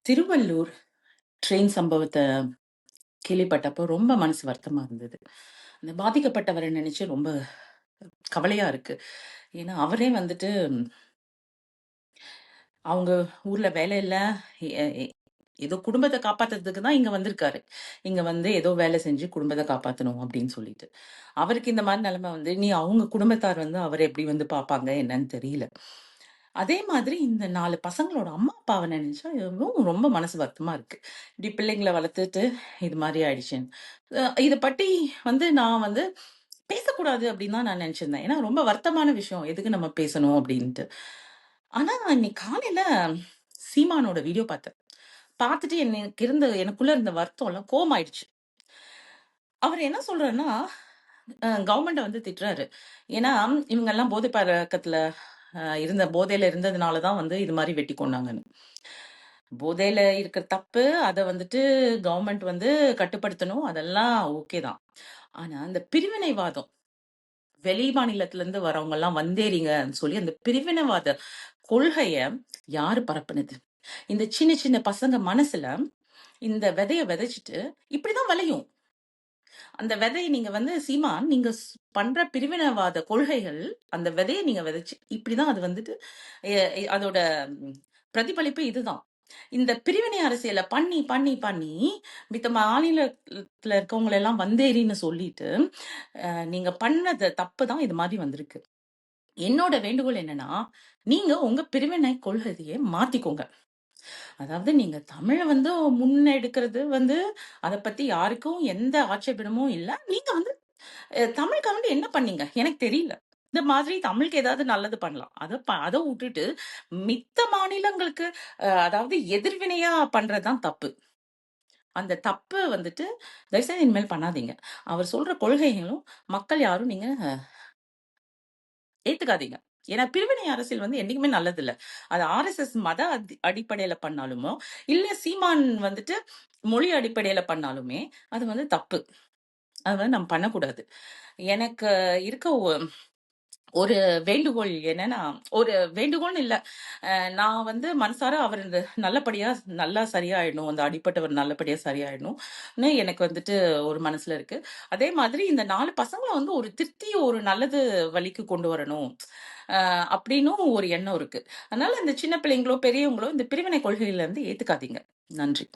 Tiruvallur train சம்பவத்த கேள்விப்பட்டப்போ ரொம்ப மனசு வருத்தமா இருந்தது. அந்த பாதிக்கப்பட்டவர நினைச்சு ரொம்ப கவலையா இருக்கு. ஏன்னா, அவரே வந்துட்டு அவங்க ஊர்ல வேலை இல்ல. எ எ ஏதோ குடும்பத்த காப்பாத்துறதுக்கு தான் இங்க வந்திருக்காரு. இங்க வந்து ஏதோ வேலை செஞ்சு குடும்பத்த காப்பாத்தணும் அப்படின்னு சொல்லிட்டு. அவருக்கு இந்த மாரி நிலைமை வந்து, இனி அவங்க குடும்பத்தார் வந்து அவர எப்படி வந்து பார்ப்பாங்க என்னன்னு தெரியல. அதே மாதிரி இந்த 4 பசங்களோட அம்மா, அப்பாவ நினைச்சா இன்னும் ரொம்ப மனசு வருத்தமா இருக்கு. இப்படி பிள்ளைங்கள வளர்த்துட்டு இது மாரி ஆயிடுச்சேன்னு. இத பத்தி வந்து நான் வந்து பேசக்கூடாது அப்படின்னு தான் நான் நெனச்சிருந்தேன். ஏன்னா ரொம்ப வருத்தமான விஷயம். எதுக்கு நம்ம பேசணும் அப்படின்ட்டு. ஆனா இன்னைக்கு காலையில சீமானோட வீடியோ பார்த்தேன். பார்த்துட்டு எனக்குள்ள இருந்த வருத்தம்லாம் கோவமாயிடுச்சு. அவரு என்ன சொல்றாருன்னா, கவர்மெண்ட்ட வந்து திட்டுறாரு. ஏன்னா, இவங்கலாம் போதை பழக்கத்துல போதையில இருந்ததுனால தான் வந்து இது மாரி வெட்டி கொன்னாங்கன்னு. போதையில இருக்கிற தப்பு, அத வந்துட்டு கவர்மெண்ட் வந்து கட்டுப்படுத்தணும். அதெல்லாம் ஓகே தான். ஆனா, இந்த பிரிவினைவாதம், வெளி மாநிலத்திலருந்து வரவங்கலாம் வந்தேறிங்கன்னு சொல்லி அந்த பிரிவினைவாத கொள்கைய யாரு பரப்புனது? இந்த சின்ன சின்ன பசங்க மனசுல இந்த விதைய விதைச்சுட்டு, இப்படிதான் விளையும். அந்த விதைய நீங்க வந்து சீமான், நீங்க பண்ற பிரிவினைவாத கொள்கைகள், அந்த விதைய நீங்க விதைச்சு இப்படிதான் அது வந்துட்டு எ எ அதோட ம் பிரதிபலிப்பு இதுதான். இந்த பிரிவினை அரசியல பண்ணி, பண்ணி, பண்ணி மித்த மாநிலத்துல இருக்கவங்கள எல்லாம் வந்தேறின்னு சொல்லிட்டு, நீங்க பண்ணது தப்பு தான் இது மாரி வந்திருக்கு. என்னோட வேண்டுகோள் என்னன்னா, நீங்க உங்க பிரிவினை கொள்கைய மாத்திக்கோங்க. அதாவது நீங்க தமிழ வந்து முன்னெடுக்கிறது வந்து, அத பத்தி யாருக்கும் எந்த ஆட்சேபனமும் இல்ல. நீங்க வந்து தமிழுக்காக வேண்டி என்ன பண்ணீங்க? எனக்கு தெரியல. இந்த மாதிரி தமிழுக்கு ஏதாவது நல்லது பண்ணலாம். அத வுட்டுட்டு, மித்த மாநிலங்களுக்கு அதாவது எதிர்வினையா பண்றது தான் தப்பு. அந்த தப்பு வந்துட்டு தயவுசெய்து இனிமேல் பண்ணாதீங்க. அவர் சொல்ற கொள்கைகளும் மக்கள் யாரும் நீங்க ஏத்துக்காதீங்க. ஏன்னா பிரிவினை அரசியல் வந்து என்னைக்குமே நல்லதில்ல. அது ஆர்எஸ்எஸ் மத அடிப்படையில பண்ணாலுமோ, இல்ல சீமான் வந்துட்டு மொழி அடிப்படையில பண்ணாலுமே, அது வந்து தப்பு. அது வந்து நம்ம பண்ணக்கூடாது. எனக்கு இருக்க ஒரு வேண்டுகோள் என்னன்னா, ஒரு வேண்டுகோள்னு இல்ல. நான் வந்து மனசார அவர் இந்த நல்லபடியா நல்லா சரியாயிடணும். அந்த அடிபட்டவர் நல்லபடியா சரியாயிடணும்னு எனக்கு வந்துட்டு ஒரு மனசுல இருக்கு. அதே மாதிரி இந்த 4 பசங்கள வந்து ஒரு திருத்தி ஒரு நல்லது வழிக்கு கொண்டு வரணும். அப்படின்னும் ஒரு எண்ணம் இருக்கு. அதனால இந்த சின்ன பிள்ளைங்களோ, பெரியவங்களோ இந்த பிரிவினை கொள்கையில இருந்து ஏத்துக்காதீங்க. நன்றி.